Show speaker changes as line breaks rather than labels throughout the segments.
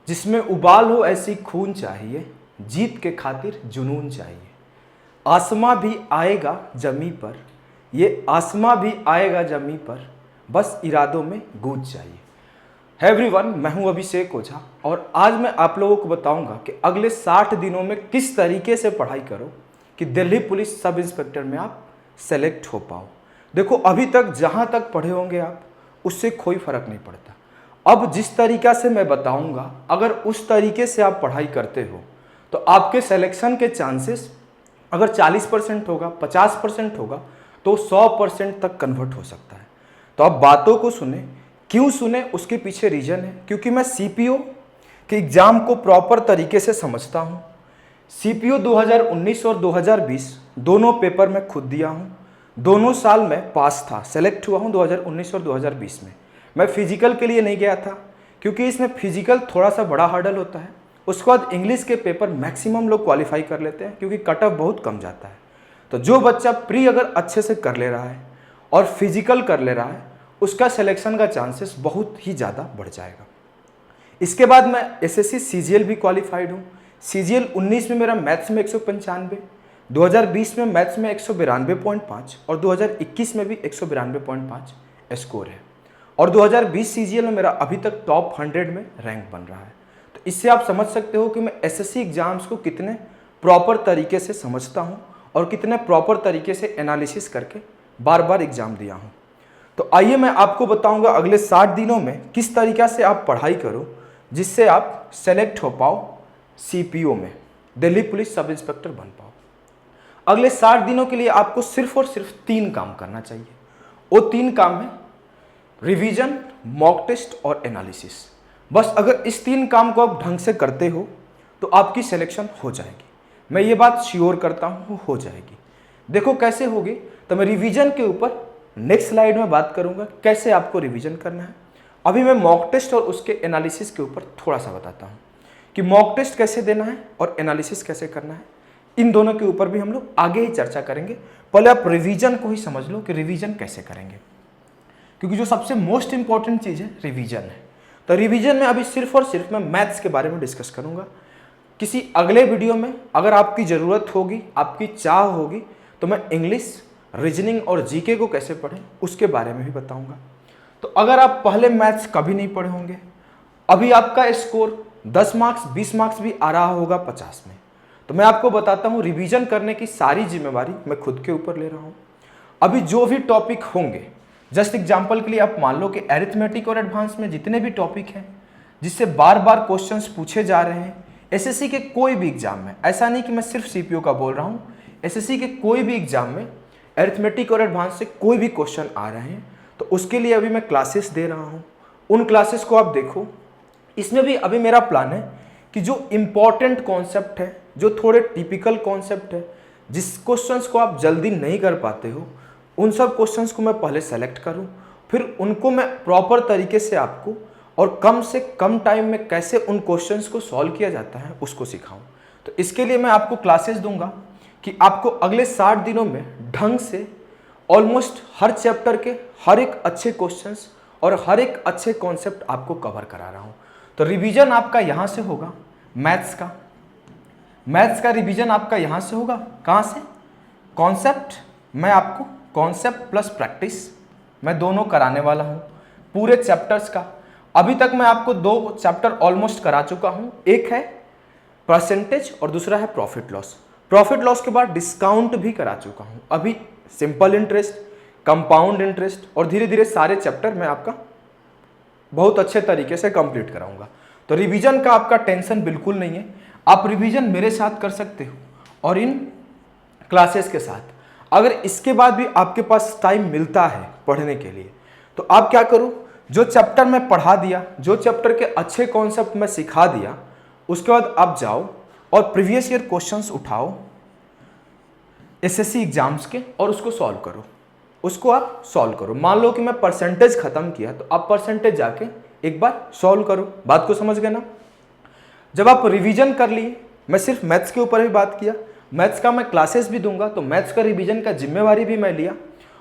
जिसमें उबाल हो ऐसी खून चाहिए, जीत के खातिर जुनून चाहिए। आसमां भी आएगा जमी पर, ये आसमां भी आएगा जमी पर, बस इरादों में गूंज चाहिए। है एवरीवन, मैं हूं अभिषेक ओझा और आज मैं आप लोगों को बताऊंगा कि अगले 60 दिनों में किस तरीके से पढ़ाई करो कि दिल्ली पुलिस सब इंस्पेक्टर में आप सेलेक्ट हो पाओ। देखो, अभी तक जहां तक पढ़े होंगे आप, उससे कोई फर्क नहीं पड़ता। अब जिस तरीका से मैं बताऊंगा, अगर उस तरीके से आप पढ़ाई करते हो तो आपके सिलेक्शन के चांसेस अगर 40% होगा, 50% होगा, तो 100% तक कन्वर्ट हो सकता है। तो आप बातों को सुने, क्यों सुने उसके पीछे रीजन है, क्योंकि मैं सीपीओ के एग्जाम को प्रॉपर तरीके से समझता हूं। सीपीओ 2019 और 2020 दोनों पेपर में खुद दिया हूं। दोनों साल में पास था, सेलेक्ट हुआ हूं 2019 और 2020 में। मैं फिजिकल के लिए नहीं गया था क्योंकि इसमें फिजिकल थोड़ा सा बड़ा हर्डल होता है। उसके बाद इंग्लिश के पेपर मैक्सिमम लोग क्वालिफाई कर लेते हैं क्योंकि कट ऑफ बहुत कम जाता है। तो जो बच्चा प्री अगर अच्छे से कर ले रहा है और फिजिकल कर ले रहा है, उसका सिलेक्शन का चांसेस बहुत ही ज़्यादा बढ़ जाएगा। इसके बाद मैं एसएससी सीजीएल भी क्वालिफाइड हूँ। सीजीएल 19 में मेरा मैथ्स में 195, 2020 में मैथ्स में 192.5 और 2021 में भी 192.5 स्कोर है। और 2020 सीजीएल में मेरा अभी तक टॉप 100 में रैंक बन रहा है। तो इससे आप समझ सकते हो कि मैं एसएससी एग्जाम्स को कितने प्रॉपर तरीके से समझता हूँ और कितने प्रॉपर तरीके से एनालिसिस करके बार बार एग्जाम दिया हूँ। तो आइए मैं आपको बताऊंगा अगले 60 दिनों में किस तरीक़ा से आप पढ़ाई करो जिससे आप सेलेक्ट हो पाओ सीपीओ में, दिल्ली पुलिस सब इंस्पेक्टर बन पाओ। अगले 60 दिनों के लिए आपको सिर्फ और सिर्फ 3 काम करना चाहिए। वो 3 काम है रिवीजन, मॉक टेस्ट और एनालिसिस। बस अगर इस 3 काम को आप ढंग से करते हो तो आपकी सिलेक्शन हो जाएगी। मैं ये बात श्योर करता हूँ हो जाएगी। देखो कैसे होगी, तो मैं रिवीजन के ऊपर नेक्स्ट स्लाइड में बात करूंगा कैसे आपको रिवीजन करना है। अभी मैं मॉक टेस्ट और उसके एनालिसिस के ऊपर थोड़ा सा बताता हूं कि मॉक टेस्ट कैसे देना है और एनालिसिस कैसे करना है। इन दोनों के ऊपर भी हम लोग आगे ही चर्चा करेंगे। पहले आप रिवीजन को ही समझ लो कि रिवीजन कैसे करेंगे, क्योंकि जो सबसे मोस्ट इंपॉर्टेंट चीज़ है रिवीजन है। तो रिवीजन में अभी सिर्फ और सिर्फ मैं मैथ्स के बारे में डिस्कस करूंगा। किसी अगले वीडियो में अगर आपकी ज़रूरत होगी, आपकी चाह होगी, तो मैं इंग्लिश, रीजनिंग और जीके को कैसे पढ़ें उसके बारे में भी बताऊंगा। तो अगर आप पहले मैथ्स कभी नहीं पढ़े होंगे, अभी आपका स्कोर 10 मार्क्स 20 मार्क्स भी आ रहा होगा 50 में, तो मैं आपको बताता हूं रिवीजन करने की सारी जिम्मेवारी मैं खुद के ऊपर ले रहा हूं। अभी जो भी टॉपिक होंगे, जस्ट एग्जाम्पल के लिए आप मान लो कि एरिथमेटिक और एडवांस में जितने भी टॉपिक हैं जिससे बार बार क्वेश्चंस पूछे जा रहे हैं एसएससी के कोई भी एग्जाम में, ऐसा नहीं कि मैं सिर्फ सीपीओ का बोल रहा हूँ, एसएससी के कोई भी एग्जाम में अरिथमेटिक और एडवांस से कोई भी क्वेश्चन आ रहे हैं तो उसके लिए अभी मैं क्लासेस दे रहा हूं। उन क्लासेस को आप देखो। इसमें भी अभी मेरा प्लान है कि जो इम्पॉर्टेंट कॉन्सेप्ट है, जो थोड़े टिपिकल कॉन्सेप्ट है, जिस क्वेश्चंस को आप जल्दी नहीं कर पाते हो, उन सब क्वेश्चंस को मैं पहले सेलेक्ट करूं, फिर उनको मैं प्रॉपर तरीके से आपको और कम से कम टाइम में कैसे उन क्वेश्चंस को सॉल्व किया जाता है उसको सिखाऊं। तो इसके लिए मैं आपको क्लासेस दूंगा कि आपको अगले 60 दिनों में ढंग से ऑलमोस्ट हर चैप्टर के हर एक अच्छे क्वेश्चंस और हर एक अच्छे कॉन्सेप्ट आपको कवर करा रहा हूं। तो रिवीजन आपका यहां से होगा मैथ्स का रिवीजन आपका यहां से होगा। कहां से? कॉन्सेप्ट। मैं आपको कॉन्सेप्ट प्लस प्रैक्टिस मैं दोनों कराने वाला हूं पूरे चैप्टर्स का। अभी तक मैं आपको 2 चैप्टर ऑलमोस्ट करा चुका हूं, एक है परसेंटेज और दूसरा है प्रॉफिट लॉस। प्रॉफिट लॉस के बाद डिस्काउंट भी करा चुका हूं। अभी सिंपल इंटरेस्ट, कंपाउंड इंटरेस्ट और धीरे धीरे सारे चैप्टर मैं आपका बहुत अच्छे तरीके से कंप्लीट कराऊंगा। तो रिवीजन का आपका टेंशन बिल्कुल नहीं है। आप रिवीजन मेरे साथ कर सकते हो और इन क्लासेस के साथ। अगर इसके बाद भी आपके पास टाइम मिलता है पढ़ने के लिए तो आप क्या करो, जो चैप्टर मैं पढ़ा दिया, जो चैप्टर के अच्छे कॉन्सेप्ट मैं सिखा दिया, उसके बाद आप जाओ और प्रीवियस ईयर क्वेश्चंस उठाओ एसएससी एग्जाम्स के और उसको सॉल्व करो। उसको आप सॉल्व करो। मान लो कि मैं परसेंटेज खत्म किया तो आप परसेंटेज जाके एक बार सॉल्व करो। बात को समझ गए ना? जब आप रिवीजन कर लिए, मैं सिर्फ मैथ्स के ऊपर भी बात किया, मैथ्स का मैं क्लासेस भी दूंगा, तो मैथ्स का रिवीजन का जिम्मेवारी भी मैं लिया।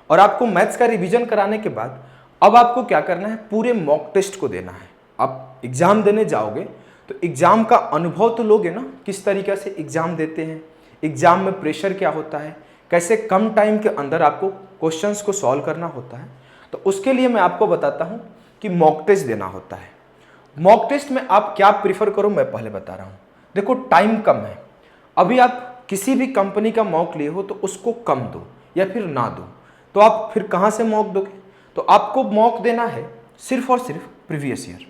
और आपको मैथ्स का रिवीजन कराने के बाद अब आपको क्या करना है, पूरे मॉक टेस्ट को देना है। आप एग्जाम देने जाओगे तो एग्ज़ाम का अनुभव तो लोगे ना, किस तरीके से एग्ज़ाम देते हैं, एग्ज़ाम में प्रेशर क्या होता है, कैसे कम टाइम के अंदर आपको क्वेश्चंस को सॉल्व करना होता है। तो उसके लिए मैं आपको बताता हूँ कि मॉक टेस्ट देना होता है। मॉक टेस्ट में आप क्या प्रीफर करो मैं पहले बता रहा हूँ। देखो टाइम कम है, अभी आप किसी भी कंपनी का मॉक लिए हो तो उसको कम दो या फिर ना दो, तो आप फिर कहाँ से मॉक दोगे? तो आपको मॉक देना है सिर्फ और सिर्फ प्रीवियस ईयर।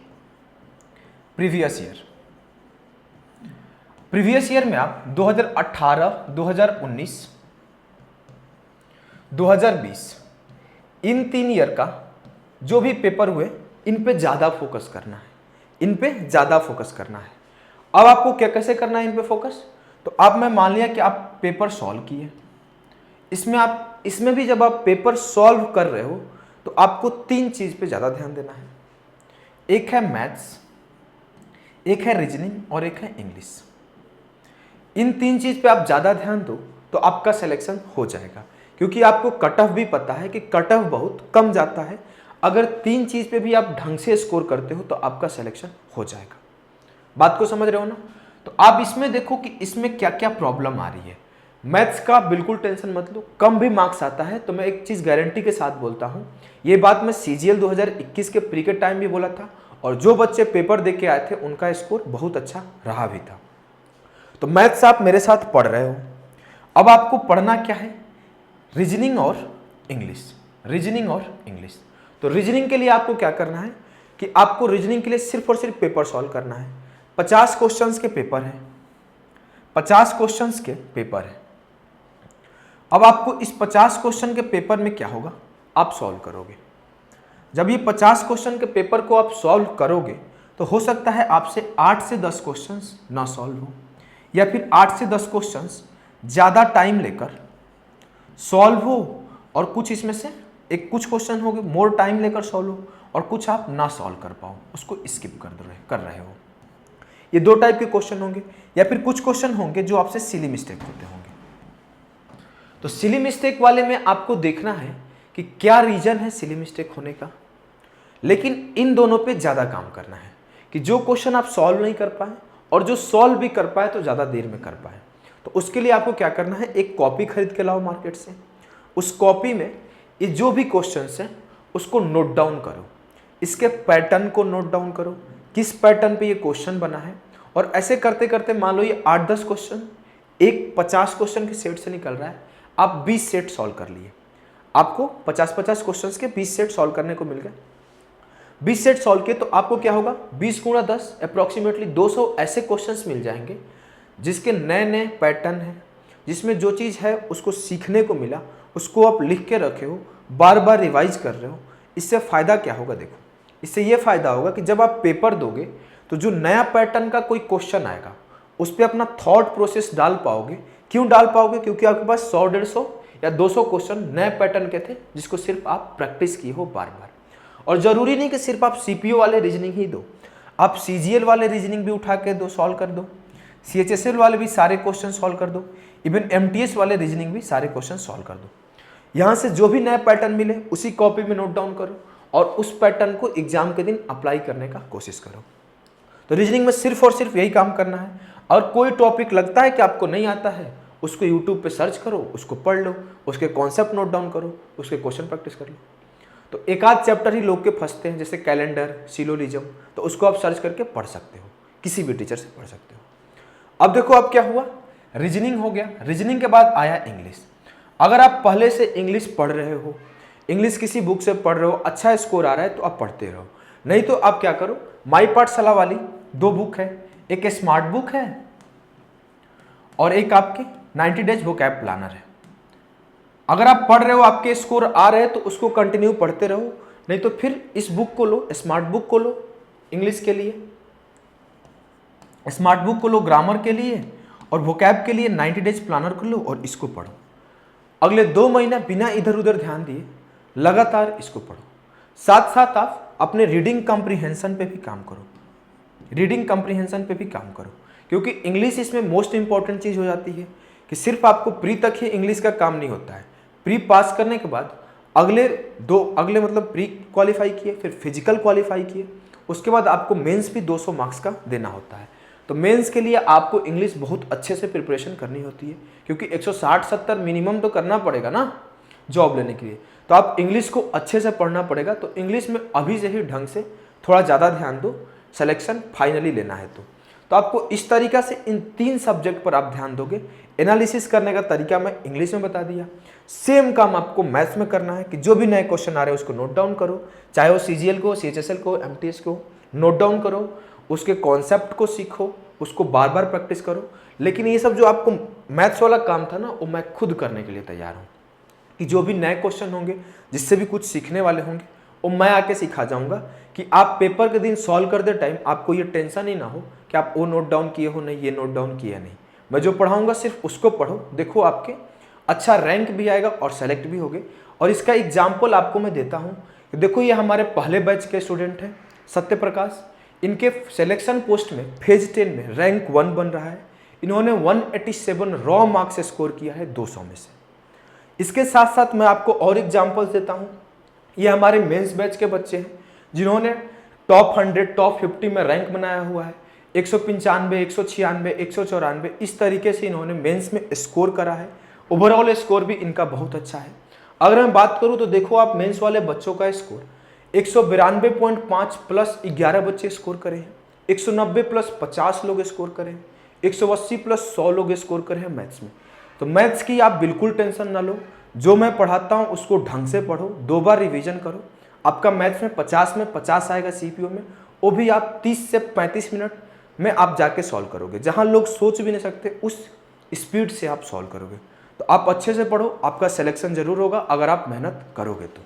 प्रीवियस ईयर में आप 2018, 2019, 2020 इन 3 ईयर का जो भी पेपर हुए इन पे ज़्यादा फोकस करना है, इन पे ज़्यादा फोकस करना है। अब आपको क्या कैसे करना है इन पे फोकस? तो अब मैं मान लिया कि आप पेपर सॉल्व किए, इसमें भी जब आप पेपर सॉल्व कर रहे हो तो आपको 3 चीज़ पे ज़्यादा ध्यान देना है। एक है मैथ्स, एक है रीजनिंग और एक है इंग्लिश। इन 3 चीज़ पे आप ज़्यादा ध्यान दो तो आपका सिलेक्शन हो जाएगा, क्योंकि आपको कट ऑफ भी पता है कि कट ऑफ बहुत कम जाता है। अगर 3 चीज़ पे भी आप ढंग से स्कोर करते हो तो आपका सिलेक्शन हो जाएगा। बात को समझ रहे हो ना? तो आप इसमें देखो कि इसमें क्या क्या प्रॉब्लम आ रही है। मैथ्स का बिल्कुल टेंशन मत लो, कम भी मार्क्स आता है तो मैं एक चीज़ गारंटी के साथ बोलता हूँ, ये बात मैं CGL 2021 के प्री के टाइम भी बोला था, और जो बच्चे पेपर दे के आए थे उनका स्कोर बहुत अच्छा रहा भी था। तो मैथ्स आप मेरे साथ पढ़ रहे हो, अब आपको पढ़ना क्या है? रीजनिंग और इंग्लिश, रीजनिंग और इंग्लिश। तो रीजनिंग के लिए आपको क्या करना है कि आपको रीजनिंग के लिए सिर्फ और सिर्फ पेपर सॉल्व करना है। 50 क्वेश्चंस के पेपर है, 50 क्वेश्चंस के पेपर है। अब आपको इस 50 क्वेश्चन के पेपर में क्या होगा? आप सॉल्व करोगे। जब ये 50 क्वेश्चन के पेपर को आप सॉल्व करोगे तो हो सकता है आपसे 8 से 10 क्वेश्चंस ना सॉल्व हो, या फिर 8 से 10 क्वेश्चंस ज़्यादा टाइम लेकर सॉल्व हो, और कुछ इसमें से कुछ क्वेश्चन होंगे मोर टाइम लेकर सॉल्व हो, और कुछ आप ना सॉल्व कर पाओ, उसको स्किप कर रहे हो। ये 2 टाइप के क्वेश्चन होंगे, या फिर कुछ क्वेश्चन होंगे जो आपसे सिली मिस्टेक होते होंगे। तो सिली मिस्टेक वाले में आपको देखना है कि क्या रीजन है सिली मिस्टेक होने का, लेकिन इन दोनों पे ज़्यादा काम करना है कि जो क्वेश्चन आप सॉल्व नहीं कर पाए और जो सॉल्व भी कर पाए तो ज़्यादा देर में कर पाए। तो उसके लिए आपको क्या करना है, एक कॉपी खरीद के लाओ मार्केट से, उस कॉपी में ये जो भी क्वेश्चंस हैं उसको नोट डाउन करो, इसके पैटर्न को नोट डाउन करो, किस पैटर्न पे ये क्वेश्चन बना है, और ऐसे करते करते मान लो ये 8-10 क्वेश्चन एक 50 क्वेश्चन के सेट से निकल रहा है, आप 20 सेट सॉल्व कर लिए, आपको 50-50 क्वेश्चंस के 20 सेट सॉल्व करने को मिल गए। 20 सेट सॉल्व किए तो आपको क्या होगा, 20 गुणा 10 अप्रॉक्सीमेटली 200 ऐसे क्वेश्चंस मिल जाएंगे जिसके नए नए पैटर्न हैं, जिसमें जो चीज़ है उसको सीखने को मिला, उसको आप लिख के रखे हो, बार बार रिवाइज कर रहे हो। इससे फ़ायदा क्या होगा? देखो, इससे ये फ़ायदा होगा कि जब आप पेपर दोगे तो जो नया पैटर्न का कोई क्वेश्चन आएगा उस पर अपना थॉट प्रोसेस डाल पाओगे। क्यों डाल पाओगे? क्योंकि आपके पास 100-150 या 200 क्वेश्चन नए पैटर्न के थे जिसको सिर्फ आप प्रैक्टिस किए हो बार बार। और ज़रूरी नहीं कि सिर्फ आप CPO वाले रीजनिंग ही दो, आप CGL वाले रीजनिंग भी उठा के दो, सॉल्व कर दो, CHSL वाले भी सारे क्वेश्चन सॉल्व कर दो, इवन MTS वाले रीजनिंग भी सारे क्वेश्चन सॉल्व कर दो। यहाँ से जो भी नया पैटर्न मिले उसी कॉपी में नोट डाउन करो और उस पैटर्न को एग्जाम के दिन अप्लाई करने का कोशिश करो। तो रीजनिंग में सिर्फ और सिर्फ यही काम करना है। और कोई टॉपिक लगता है कि आपको नहीं आता है, उसको यूट्यूब पे सर्च करो, उसको पढ़ लो, उसके कॉन्सेप्ट नोट डाउन करो, उसके क्वेश्चन प्रैक्टिस कर लो। तो एक आध चैप्टर ही लोग के फंसते हैं, जैसे कैलेंडर, सिलोजिज्म, तो उसको आप सर्च करके पढ़ सकते हो, किसी भी टीचर से पढ़ सकते हो। अब देखो अब क्या हुआ, रीजनिंग हो गया, रीजनिंग के बाद आया इंग्लिश। अगर आप पहले से इंग्लिश पढ़ रहे हो, इंग्लिश किसी बुक से पढ़ रहे हो, अच्छा स्कोर आ रहा है तो आप पढ़ते रहो, नहीं तो आप क्या करो, माई पाठशाला वाली 2 बुक है, एक स्मार्ट बुक है और एक आपकी 90 डेज वोकैब प्लानर है। अगर आप पढ़ रहे हो, आपके स्कोर आ रहे हैं तो उसको कंटिन्यू पढ़ते रहो, नहीं तो फिर इस बुक को लो, स्मार्ट बुक को लो इंग्लिश के लिए, स्मार्ट बुक को लो ग्रामर के लिए, और वोकैब के लिए 90 डेज प्लानर को लो और इसको पढ़ो। अगले 2 महीना बिना इधर उधर ध्यान दिए लगातार इसको पढ़ो। साथ साथ आप अपने रीडिंग कॉम्प्रिहेंशन पे भी काम करो, रीडिंग कॉम्प्रिहेंशन पे भी काम करो, क्योंकि इंग्लिश इसमें मोस्ट इंपॉर्टेंट चीज़ हो जाती है कि सिर्फ आपको प्री तक ही इंग्लिश का काम नहीं होता है। प्री पास करने के बाद अगले मतलब प्री क्वालिफाई किए, फिर फिजिकल क्वालिफाई किए, उसके बाद आपको मेंस भी 200 मार्क्स का देना होता है। तो मेंस के लिए आपको इंग्लिश बहुत अच्छे से प्रिपरेशन करनी होती है, क्योंकि 160-70 मिनिमम तो करना पड़ेगा ना जॉब लेने के लिए। तो आप इंग्लिश को अच्छे से पढ़ना पड़ेगा। तो इंग्लिश में अभी से ही ढंग से थोड़ा ज़्यादा ध्यान दो, सिलेक्शन फाइनली लेना है। तो आपको इस तरीका से इन 3 सब्जेक्ट पर आप ध्यान दोगे। एनालिसिस करने का तरीका मैं इंग्लिश में बता दिया। सेम काम आपको मैथ्स में करना है कि जो भी नए क्वेश्चन आ रहे हैं उसको नोट डाउन करो, चाहे वो CGL को, CHSL को, MTS को नोट डाउन करो, उसके कॉन्सेप्ट को सीखो, उसको बार बार प्रैक्टिस करो। लेकिन ये सब जो आपको मैथ्स वाला काम था ना, वो मैं खुद करने के लिए तैयार हूँ कि जो भी नए क्वेश्चन होंगे, जिससे भी कुछ सीखने वाले होंगे, वो मैं आके सिखा जाऊंगा कि आप पेपर के दिन सॉल्व करते टाइम आपको ये टेंशन ही ना हो कि आप वो नोट डाउन किए हो नहीं, ये नोट डाउन किया नहीं। मैं जो पढ़ाऊंगा सिर्फ उसको पढ़ो, देखो आपके अच्छा रैंक भी आएगा और सेलेक्ट भी होगे। और इसका एग्जाम्पल आपको मैं देता हूँ। देखो ये हमारे पहले बैच के स्टूडेंट हैं सत्य प्रकाश, इनके सिलेक्शन पोस्ट में फेज 10 में रैंक 1 बन रहा है। इन्होंने 187 रॉ मार्क्स स्कोर किया है 200 में से। इसके साथ साथ मैं आपको और एग्जाम्पल्स देता हूँ। ये हमारे मेंस बैच के बच्चे हैं जिन्होंने टॉप 100, टॉप 50 में रैंक बनाया हुआ है। 195, 196, 194 इस तरीके से इन्होंने मेंस में स्कोर करा है। ओवरऑल स्कोर भी इनका बहुत अच्छा है। अगर मैं बात करूं तो देखो आप मेंस वाले बच्चों का स्कोर 192.5 प्लस 11 बच्चे स्कोर करे हैं, 190 प्लस 50 लोग स्कोर करे हैं, 180 प्लस 100 लोग स्कोर करे हैं मैथ्स में। तो मैथ्स की आप बिल्कुल टेंशन ना लो, जो मैं पढ़ाता हूँ उसको ढंग से पढ़ो, 2 बार रिवीजन करो। आपका मैथ्स में 50 में 50 आएगा CPO में, वो भी आप 30 से 35 मिनट में आप जाके सॉल्व करोगे। जहाँ लोग सोच भी नहीं सकते उस स्पीड से आप सॉल्व करोगे। तो आप अच्छे से पढ़ो, आपका सिलेक्शन जरूर होगा अगर आप मेहनत करोगे तो।